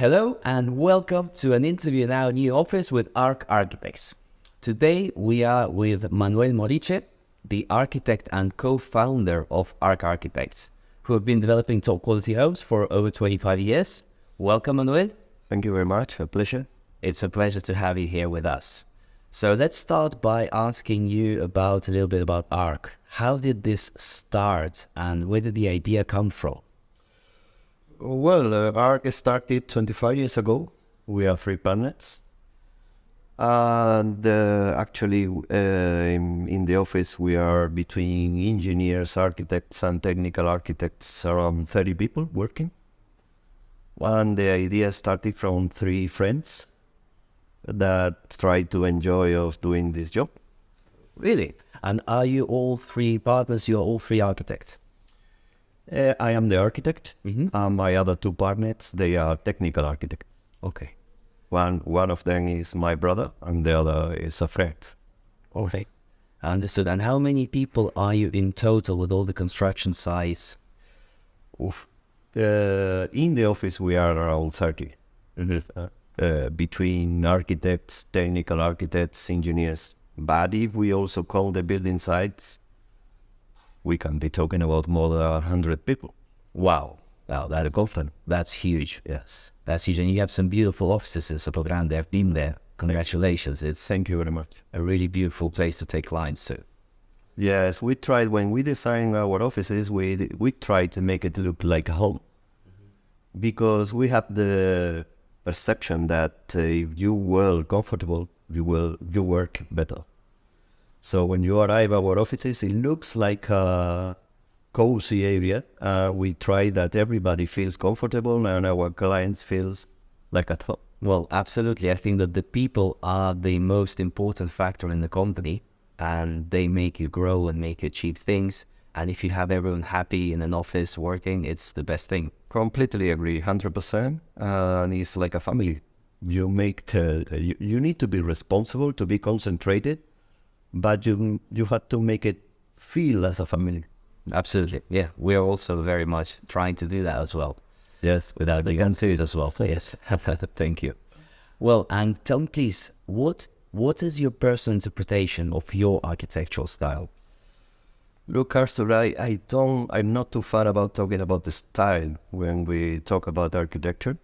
Hello and welcome to an interview in our new office with ARK Architects. Today we are with Manuel Moriche, the architect and co-founder of ARK Architects, who have been developing top quality homes for over 25 years. Welcome, Manuel. Thank you very much. A pleasure. It's a pleasure to have you here with us. So let's start by asking you a little bit about ARK. How did this start and where did the idea come from? Well, ARK started 25 years ago. We are 3 partners. And actually, in the office, we are between engineers, architects, and technical architects, around 30 people working. And the idea started from 3 friends that tried to enjoy of doing this job. Really? And are you all 3 partners? You're all 3 architects? I am the architect. My other 2 partners, they are technical architects. Okay. One of them is my brother, and the other is a friend. Okay. Understood. And how many people are you in total with all the construction sites? In the office, we are around 30. Between architects, technical architects, engineers. But if we also call the building sites, we can be talking about more than 100 people. Wow. Wow, that's huge. Yes. That's huge. And you have some beautiful offices in Sotogrande. I've been there. Congratulations. Thank you very much. A really beautiful place to take clients to. Yes, we tried, when we design our offices, we try to make it look like a home. Because we have the perception that if you were comfortable, you work better. So when you arrive at our offices, it looks like a cozy area. We try that everybody feels comfortable and our clients feels like at home. Well, absolutely. I think that the people are the most important factor in the company, and they make you grow and make you achieve things. And if you have everyone happy in an office working, it's the best thing. Completely agree, 100%. And it's like a family. You need to be responsible, to be concentrated, but you have to make it feel as a family. Absolutely. Yeah, we're also very much trying to do that as well. Yes, without we can see it as well. Yes, thank you. Well, and tell me please, what is your personal interpretation of your architectural style? Look, Arthur, I'm not too far about talking about the style when we talk about architecture.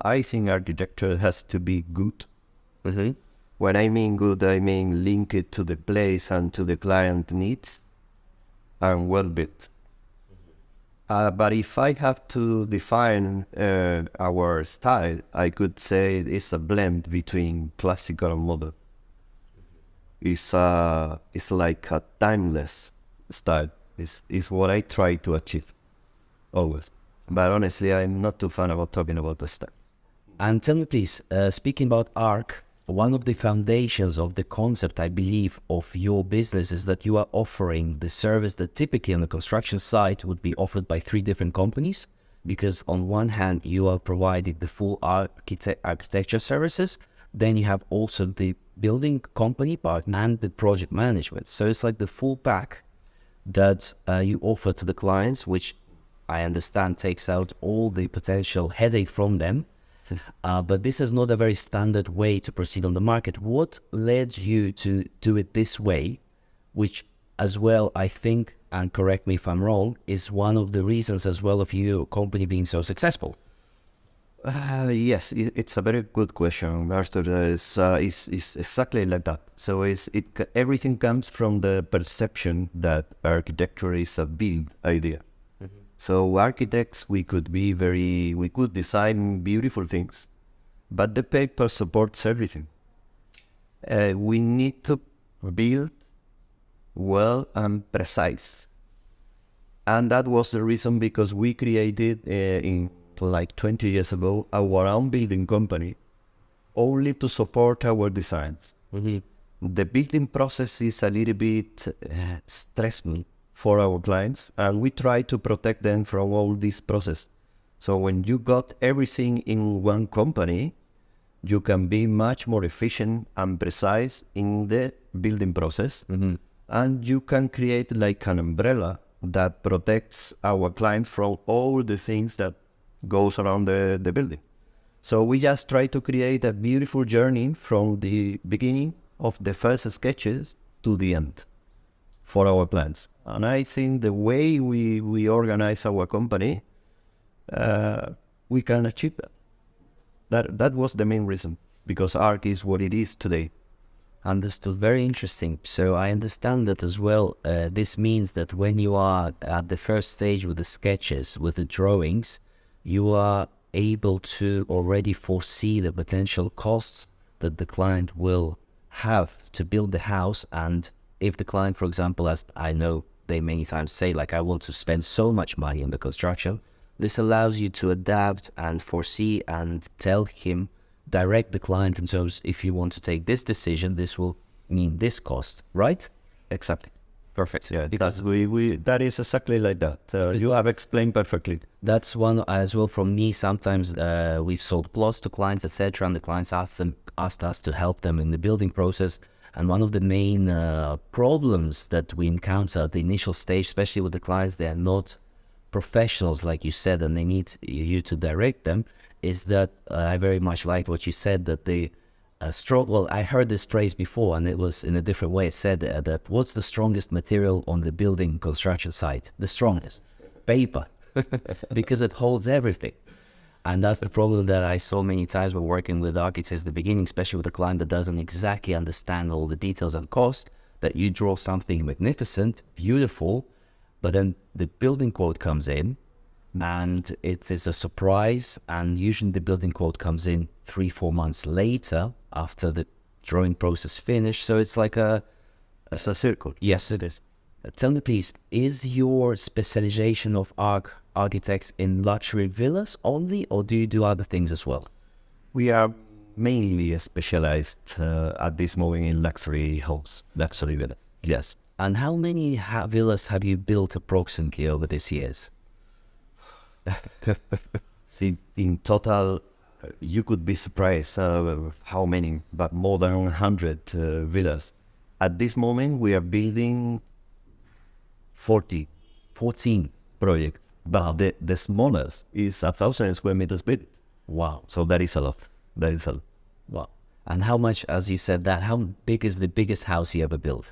I think architecture has to be good. When I mean good, I mean link it to the place and to the client needs and well built. But if I have to define our style, I could say it's a blend between classical and modern. It's like a timeless style. Is what I try to achieve always. But honestly, I'm not too fan about talking about the style. And tell me please, speaking about ARK, one of the foundations of the concept, I believe, of your business is that you are offering the service that typically on the construction site would be offered by 3 different companies. Because on one hand, you are providing the full architecture services. Then you have also the building company part and the project management. So it's like the full pack that you offer to the clients, which I understand takes out all the potential headache from them. But this is not a very standard way to proceed on the market. What led you to do it this way, which as well, I think, and correct me if I'm wrong, is one of the reasons as well of your company being so successful? Yes, it's a very good question, Arthur. It's exactly like that. So everything comes from the perception that architecture is a build idea. So architects, we could design beautiful things, but the paper supports everything. We need to build well and precise. And that was the reason because we created in like 20 years ago our own building company only to support our designs. The building process is a little bit stressful for our clients, and we try to protect them from all this process. So when you got everything in one company, you can be much more efficient and precise in the building process. And you can create like an umbrella that protects our clients from all the things that goes around the building. So we just try to create a beautiful journey from the beginning of the first sketches to the end for our plans. And I think the way we organize our company, we can achieve that. That was the main reason, because ARK is what it is today. Understood. Very interesting. So I understand that as well. This means that when you are at the first stage with the sketches, with the drawings, you are able to already foresee the potential costs that the client will have to build the house. And if the client, for example, as I know they many times say, like, I want to spend so much money in the construction, this allows you to adapt and foresee and tell him, direct the client in terms, if you want to take this decision, this will mean this cost, right? Exactly. Perfect. Yeah, because that is exactly like that. You have explained perfectly. That's one as well from me. Sometimes we've sold plots to clients, etc., and the clients asked us to help them in the building process. And one of the main problems that we encounter at the initial stage, especially with the clients, they are not professionals, like you said, and they need you to direct them, is that I very much like what you said, that they well, I heard this phrase before, and it was in a different way. It said that what's the strongest material on the building construction site? The strongest? Paper, because it holds everything. And that's the problem that I saw many times when working with architects at the beginning, especially with a client that doesn't exactly understand all the details and cost, that you draw something magnificent, beautiful, but then the building code comes in, and it is a surprise, and usually the building code comes in 3-4 months later after the drawing process finished. So it's like it's a circle. Yes, it is. Tell me please, is your specialization of ARK Architects in luxury villas only, or do you do other things as well? We are mainly specialized at this moment in luxury homes, luxury villas. Yes. And how many villas have you built approximately over these years? In total, you could be surprised how many, but more than 100 villas. At this moment, we are building 14 projects, but the smallest is 1,000 square meters built. Wow. So that is a lot. That is a lot. Wow. And how much, as you said that, how big is the biggest house you ever built?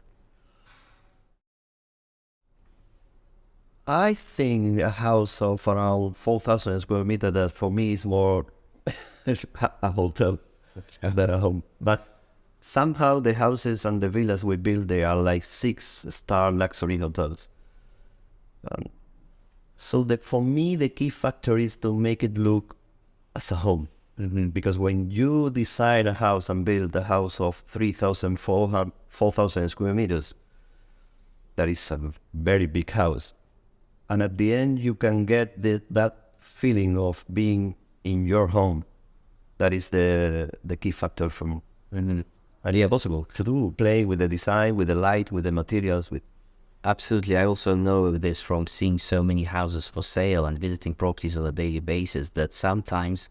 I think a house of around 4,000 square meters, that for me is more a hotel than a home. But somehow the houses and the villas we build, they are like 6-star luxury hotels. So for me, the key factor is to make it look as a home. Because when you design a house and build a house of 4,000 square meters, that is a very big house. And at the end, you can get that feeling of being in your home. That is the key factor for me. And yeah, possible to do, play with the design, with the light, with the materials. Absolutely. I also know this from seeing so many houses for sale and visiting properties on a daily basis, that sometimes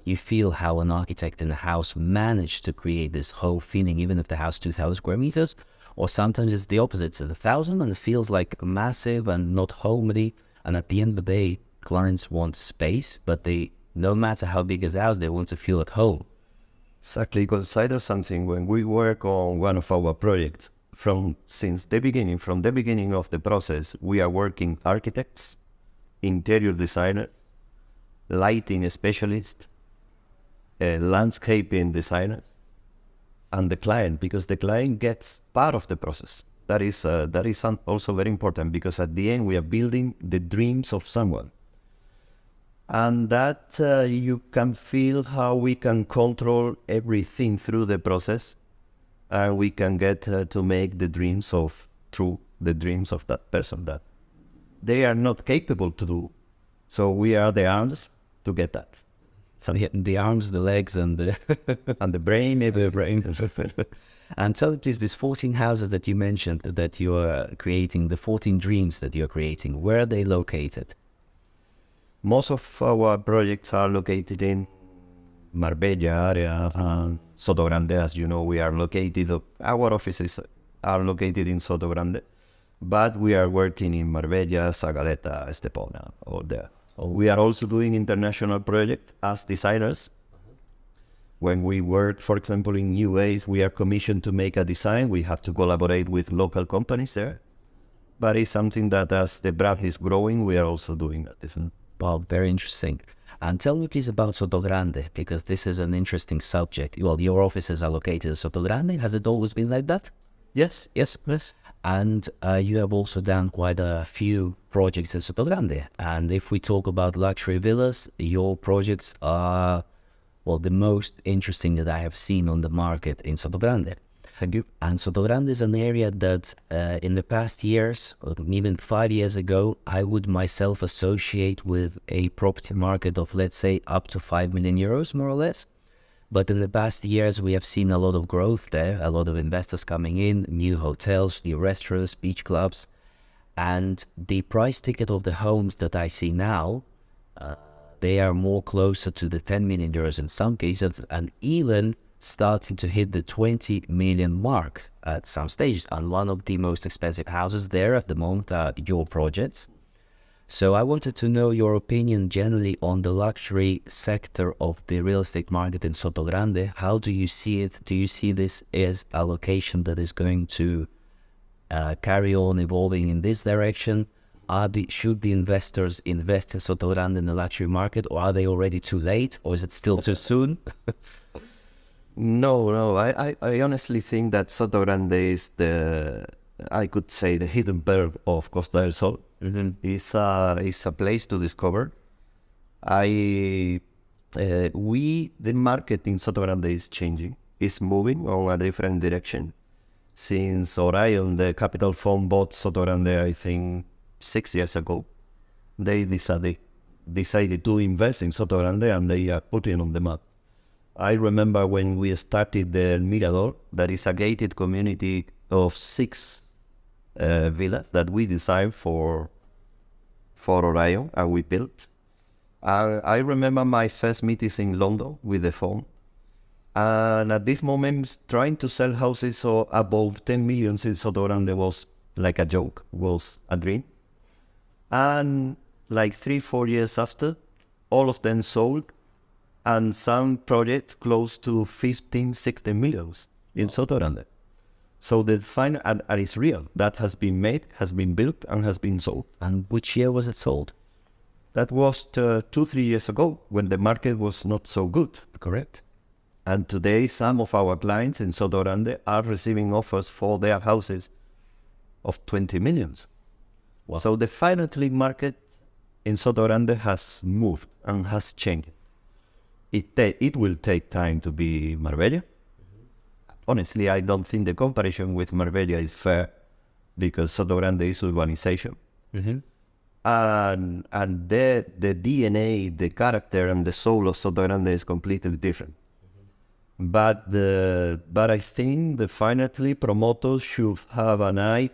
you feel how an architect in a house managed to create this whole feeling, even if the house is 2,000 square meters. Or sometimes it's the opposite. It's 1,000 and it feels like massive and not homely. And at the end of the day, clients want space, but they, no matter how big is the house, they want to feel at home. Exactly. Consider something when we work on one of our projects. From the beginning of the process, we are working architects, interior designers, lighting specialists, landscaping designers, and the client, because the client gets part of the process. That is also very important, because at the end we are building the dreams of someone. And that you can feel how we can control everything through the process, and we can get to make the dreams of that person that they are not capable to do. So we are the arms to get that. So the arms, the legs, and the and the brain, maybe the brain. And tell me please, these 14 houses that you mentioned that you are creating, the 14 dreams that you're creating, where are they located? Most of our projects are located in Marbella area and Sotogrande. As you know, our offices are located in Sotogrande, but we are working in Marbella, Zagaleta, Estepona, all there. We are also doing international projects as designers. When we work, for example, in UAs, we are commissioned to make a design. We have to collaborate with local companies there. But it's something that as the brand is growing, we are also doing that, isn't it? Wow, very interesting. And tell me please about Sotogrande, because this is an interesting subject. Well, your offices are located in Sotogrande. Has it always been like that? Yes. And you have also done quite a few projects in Sotogrande. And if we talk about luxury villas, your projects are, well, the most interesting that I have seen on the market in Sotogrande. Thank you. And Sotogrande is an area that in the past years, or even 5 years ago, I would myself associate with a property market of, let's say, up to 5 million euros, more or less. But in the past years, we have seen a lot of growth there, a lot of investors coming in, new hotels, new restaurants, beach clubs. And the price ticket of the homes that I see now, they are more closer to the 10 million euros in some cases, and even starting to hit the 20 million mark at some stages. And one of the most expensive houses there at the moment are your projects. So I wanted to know your opinion generally on the luxury sector of the real estate market in Sotogrande. How do you see it? Do you see this as a location that is going to carry on evolving in this direction? Should the investors invest in Sotogrande in the luxury market, or are they already too late, or is it still too soon? No. I honestly think that Sotogrande is I could say, the hidden pearl of Costa del Sol. It's a place to discover. The market in Sotogrande is changing. It's moving on a different direction. Since Orion, the capital fund, bought Sotogrande, I think 6 years ago, they decided to invest in Sotogrande, and they are putting on the map. I remember when we started the Mirador, that is a gated community of 6 villas that we designed for Orion, and we built. I remember my first meetings in London with the phone, and at this moment, trying to sell houses above 10 million in Sotogrande was like a joke, was a dream. And like 3-4 years after, all of them sold, and some projects close to 15-16 millions in Sotogrande. So the final, and it's real, that has been made, has been built, and has been sold. And which year was it sold? That was 2-3 years ago, when the market was not so good. Correct. And today, some of our clients in Sotogrande are receiving offers for their houses of 20 millions. Wow. So the financial market in Sotogrande has moved and has changed. It will take time to be Marbella. Honestly, I don't think the comparison with Marbella is fair, because Sotogrande is urbanization. And the DNA, the character, and the soul of Sotogrande is completely different. But I think definitely promoters should have an eye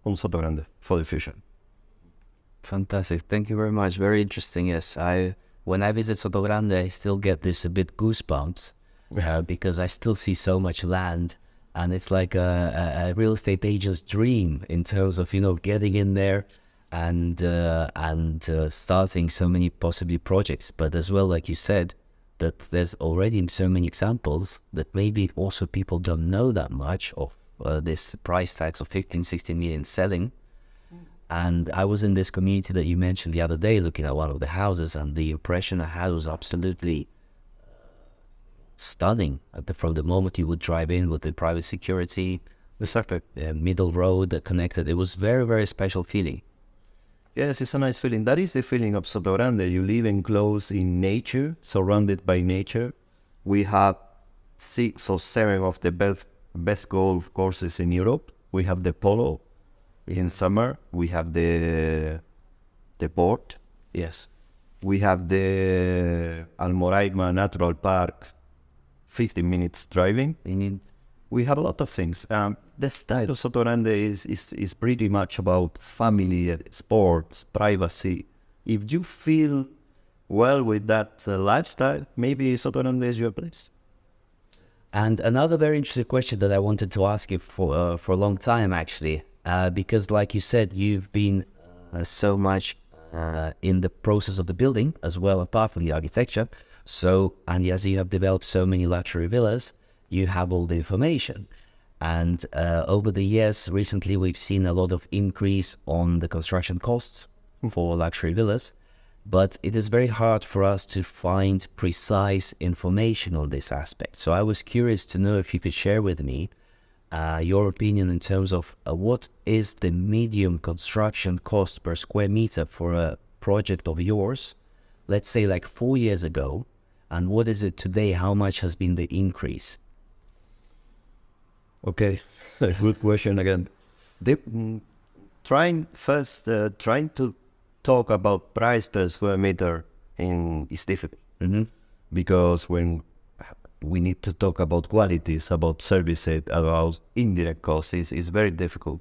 on Sotogrande for the future. Fantastic. Thank you very much. Very interesting. Yes, when I visit Sotogrande, I still get this a bit goosebumps because I still see so much land, and it's like a real estate agent's dream in terms of, getting in there and starting so many possibly projects. But as well, like you said, that there's already so many examples that maybe also people don't know that much of this price tags of 15-16 million selling. And I was in this community that you mentioned the other day, looking at one of the houses, and the impression I had was absolutely stunning. From the moment you would drive in with the private security, the middle road that connected, it was very, very special feeling. Yes, it's a nice feeling. That is the feeling of Sotogrande. You live enclosed in nature, surrounded by nature. We have 6 or 7 of the best golf courses in Europe. We have the Polo in summer. We have the port. Yes. We have the Almoraima Natural Park, 15 minutes driving. We have a lot of things. The style of Sotogrande is pretty much about family, sports, privacy. If you feel well with that lifestyle, maybe Sotogrande is your place. And another very interesting question that I wanted to ask you for a long time, actually, because like you said, you've been so much in the process of the building as well, apart from the architecture. So, and as you have developed so many luxury villas, you have all the information. And over the years, recently, we've seen a lot of increase on the construction costs for luxury villas. But it is very hard for us to find precise information on this aspect. So I was curious to know if you could share with me your opinion in terms of what is the medium construction cost per square meter for a project of yours, let's say like 4 years ago, and what is it today? How much has been the increase? Okay, good question again. Trying to talk about price per square meter is difficult, because when we need to talk about qualities, about services, about indirect costs, is very difficult.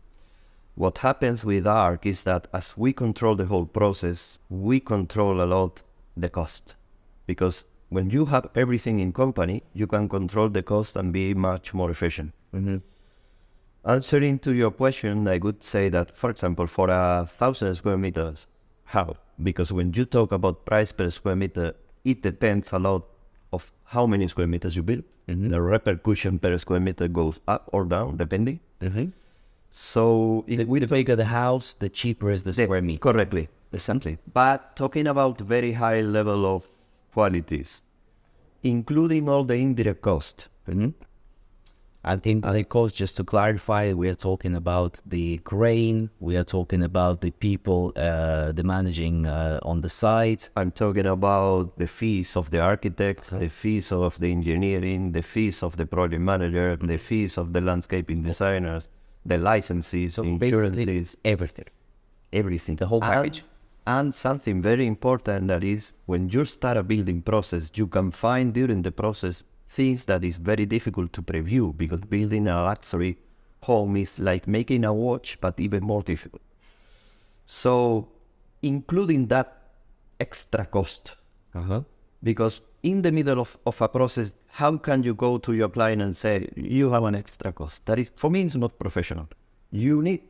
What happens with ARK is that as we control the whole process, we control a lot the cost, because when you have everything in company, you can control the cost and be much more efficient. Answering to your question, I would say that, for example, for 1,000 square meters, how? Because when you talk about price per square meter, it depends a lot of how many square meters you build. The repercussion per square meter goes up or down, depending. So The bigger the house, the cheaper is the square meter. Correctly, essentially. But talking about very high level of qualities, including all the indirect cost. And indirect cost, just to clarify, we are talking about the crane, we are talking about the people, the managing on the site. I'm talking about the fees of the architects, the fees of the engineering, the fees of the project manager, the fees of the landscaping designers, the licenses, So insurances, everything. The whole package. And something very important, that is, when you start a building process, you can find during the process things that is very difficult to preview, because building a luxury home is like making a watch, but even more difficult. So including that extra cost, because in the middle of a process, how can you go to your client and say, you have an extra cost? That is, for me, it's not professional. You need,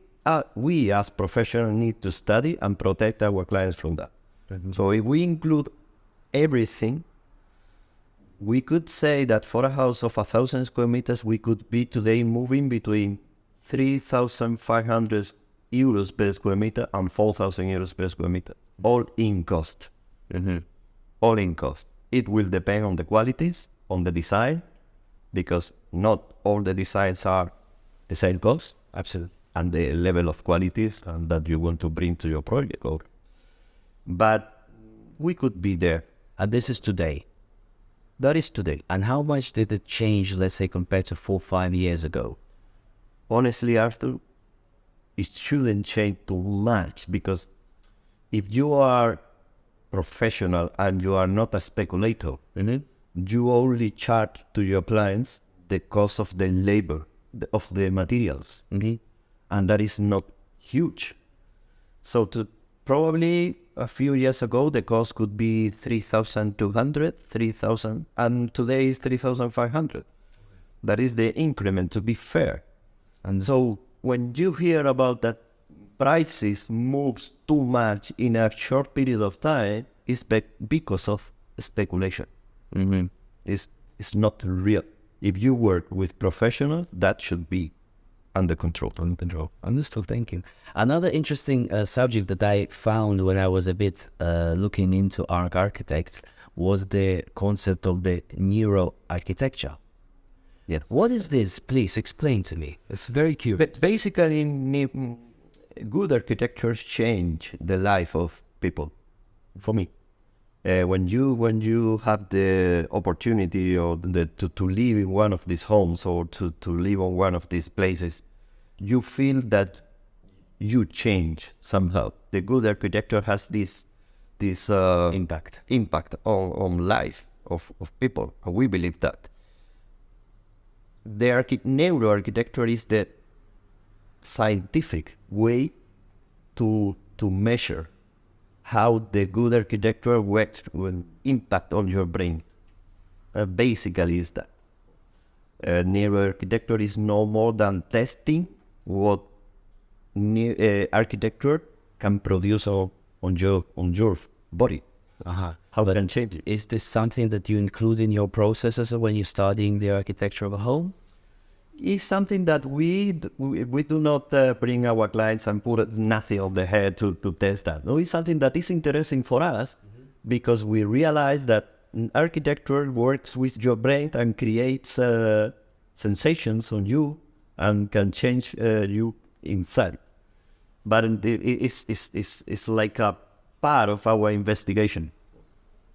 we as professionals need to study and protect our clients from that. So if we include everything, we could say that for a house of 1,000 square meters, we could be today moving between 3,500 euros per square meter and 4,000 euros per square meter, all in cost. All in cost. It will depend on the qualities, on the design, because not all the designs are the same cost. Absolutely. And the level of qualities that you want to bring to your project. But we could be there. And this is today. That is today. And how much did it change, let's say, compared to 4 or 5 years ago? Honestly, Arthur, it shouldn't change too much, because if you are professional and you are not a speculator, you only charge to your clients the cost of the labor, of the materials. And that is not huge. So probably a few years ago, the cost could be 3,200, 3,000, and today is 3,500. That is the increment, to be fair. And so when you hear about that prices moves too much in a short period of time, it's because of speculation. It's not real. If you work with professionals, that should be under control. Understood, thank you. Another interesting subject that I found when I was a bit looking into ARK Architects was the concept of the neuroarchitecture. Yeah. What is this? Please explain to me. It's very curious. Basically, good architectures change the life of people. For me, when you have the opportunity or to live in one of these homes, or to live on one of these places, you feel that you change somehow. The good architecture has this impact on life of people. We believe that. The neuroarchitecture is the scientific way to measure how the good architecture works, will impact on your brain. Basically is that. Neuroarchitecture is no more than testing what architecture can produce on your body. How But can change it? is this something that you include in your processes when you're studying the architecture of a home? It's something that we do not bring our clients and put nothing on the head to test that. No, it's something that is interesting for us because we realize that architecture works with your brain and creates sensations on you and can change you inside. But it's like a part of our investigation.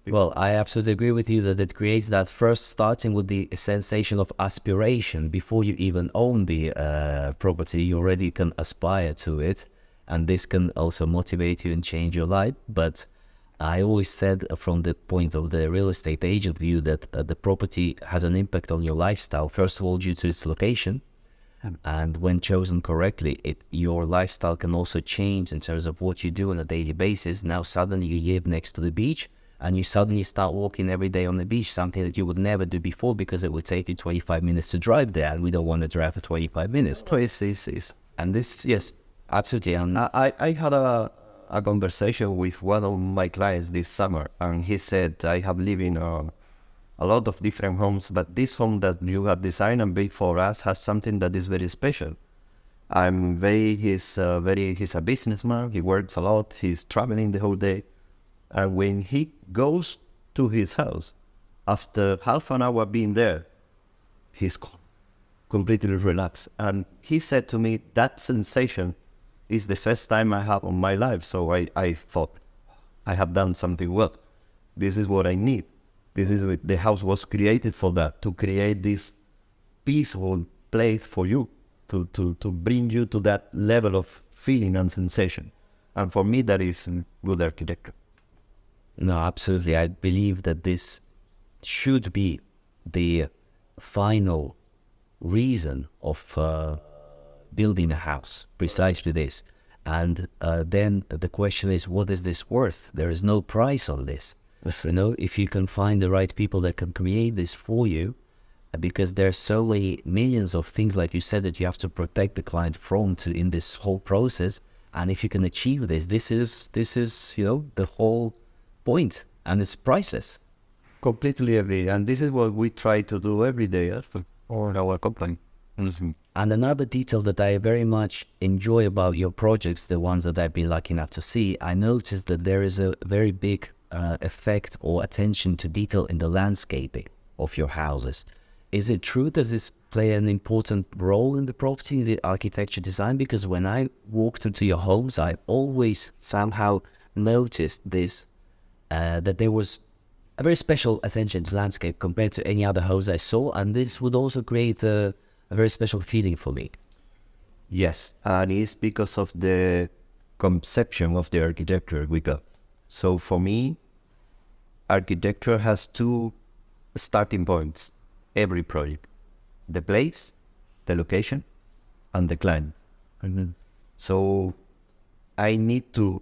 Well, I absolutely agree with you that it creates that first starting with the sensation of aspiration before you even own the property. You already can aspire to it, and this can also motivate you and change your life. But I always said from the point of the real estate agent view that the property has an impact on your lifestyle, first of all due to its location, and when chosen correctly, your lifestyle can also change in terms of what you do on a daily basis. Now suddenly you live next to the beach, and you suddenly start walking every day on the beach, something that you would never do before because it would take you 25 minutes to drive there, and we don't want to drive for 25 minutes. So it's And this, yes, absolutely. And I had a conversation with one of my clients this summer, and he said, I have lived in a lot of different homes, but this home that you have designed and built for us has something that is very special. He's a businessman, he works a lot, he's traveling the whole day. And when he goes to his house, after half an hour being there, he's completely relaxed. And he said to me, that sensation is the first time I have in my life. So I thought, I have done something well. This is what I need. The house was created for that, to create this peaceful place for you, to bring you to that level of feeling and sensation. And for me, that is good architecture. no, absolutely. I believe that this should be the final reason of building a house, precisely this. And then the question is, what is this worth? There is no price on this. You know, if you can find the right people that can create this for you, because there's so many millions of things, like you said, that you have to protect the client from in this whole process. And if you can achieve this is, you know, the whole point, and it's priceless. Completely agree. And this is what we try to do every day for our company. And another detail that I very much enjoy about your projects, the ones that I've been lucky enough to see, I noticed that there is a very big effect or attention to detail in the landscaping of your houses. Is it true that this play an important role in the property, in the architecture design? Because when I walked into your homes, I always somehow noticed this, that there was a very special attention to landscape compared to any other house I saw, and this would also create a very special feeling for me. Yes, and it's because of the conception of the architecture we got. So for me, architecture has two starting points, every project: the place, the location, and the client. So I need to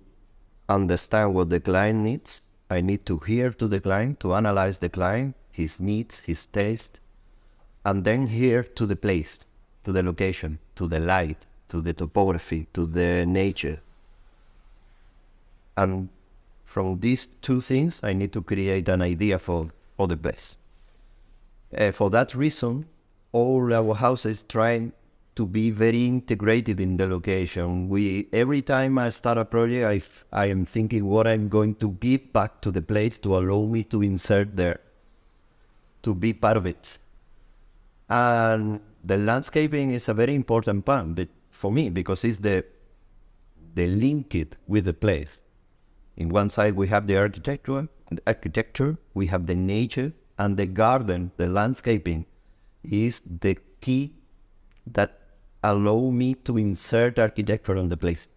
understand what the client needs. I need to hear to the client, to analyze the client, his needs, his taste, and then hear to the place, to the location, to the light, to the topography, to the nature. And from these two things, I need to create an idea for the place. For that reason, all our houses try to be very integrated in the location. Every time I start a project, I am thinking what I'm going to give back to the place to allow me to insert there, to be part of it. And the landscaping is a very important part for me, because it's the link it with the place. In one side we have the architecture, we have the nature, and the garden, the landscaping, is the key that allow me to insert architecture on the place,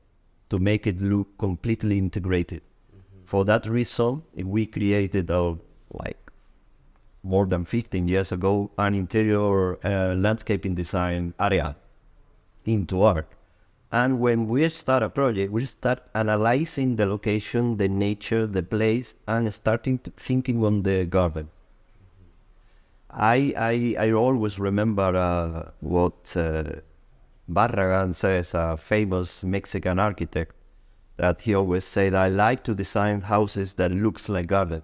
to make it look completely integrated. For that reason, we created more than 15 years ago, an interior landscaping design area into ARK. And when we start a project, we start analyzing the location, the nature, the place, and starting to thinking on the garden. I always remember what Barragan says, a famous Mexican architect. that he always said, I like to design houses that looks like gardens.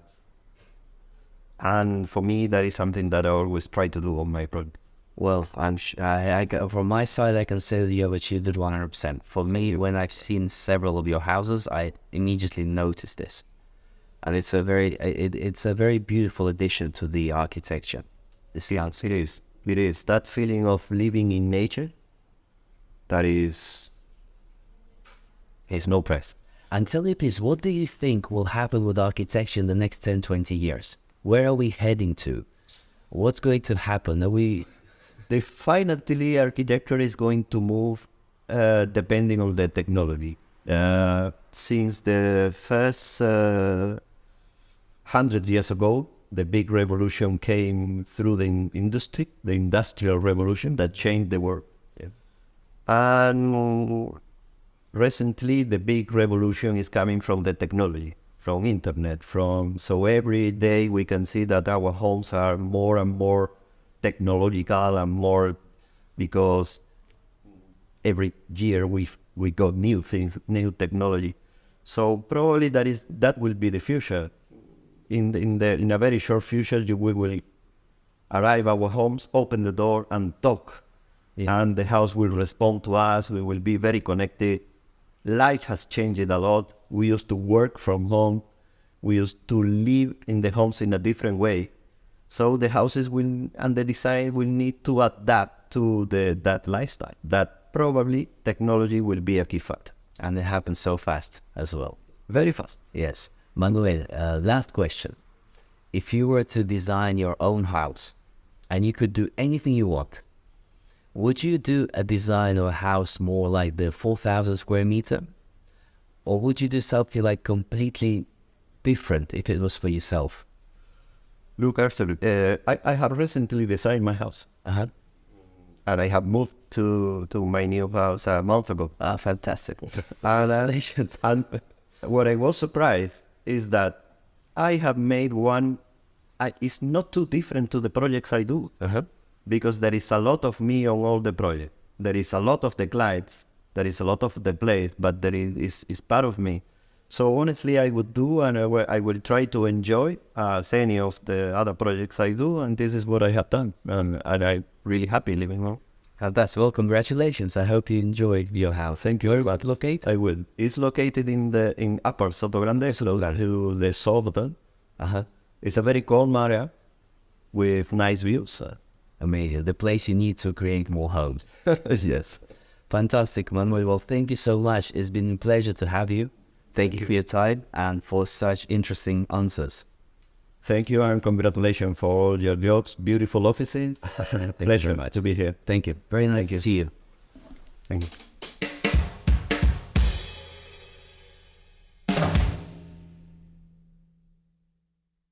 And for me, that is something that I always try to do on my project. Well, from my side, I can say that you have achieved it 100%. For me, when I've seen several of your houses, I immediately noticed this. And it's a very beautiful addition to the architecture. It is. That feeling of living in nature, that is no price. And tell me, please, what do you think will happen with architecture in the next 10, 20 years? Where are we heading to? What's going to happen? Definitely, architecture is going to move depending on the technology. Since the first 100 years ago, the big revolution came through the industry, the industrial revolution that changed the world. Yeah. And recently, the big revolution is coming from the technology, from internet, so every day we can see that our homes are more and more technological and more, because every year we got new things, new technology. So probably that will be the future. In a very short future, we will arrive our homes, open the door and talk. Yeah. And the house will respond to us. We will be very connected. Life has changed a lot. We used to work from home. We used to live in the homes in a different way. So the houses and the design will need to adapt to that lifestyle. That probably technology will be a key factor. And it happens so fast as well. Very fast. Yes. Manuel, last question. If you were to design your own house and you could do anything you want, would you do a design of a house more like the 4,000 square meter? Or would you do something like completely different if it was for yourself? Look, Arthur, I have recently designed my house. Uh-huh. And I have moved to my new house a month ago. Ah, fantastic. And what I was surprised is that I have made one, it's not too different to the projects I do. Uh-huh. Because there is a lot of me on all the projects. There is a lot of the clients, there is a lot of the place, but there is part of me. So honestly, I would do, and I will try to enjoy as any of the other projects I do, and this is what I have done, and I'm really happy living now. That's well, congratulations. I hope you enjoy your house. Thank you very much. Located? I will. It's located in Upper Sotogrande, close to the Sobotan. Uh-huh. It's a very calm area with nice views. Amazing. The place you need to create more homes. Yes. Fantastic, Manuel. Well, thank you so much. It's been a pleasure to have you. Thank you for your time and for such interesting answers. Thank you, and congratulations for all your jobs. Beautiful offices. Pleasure to be here. Thank you. Very nice to see you. Thank you.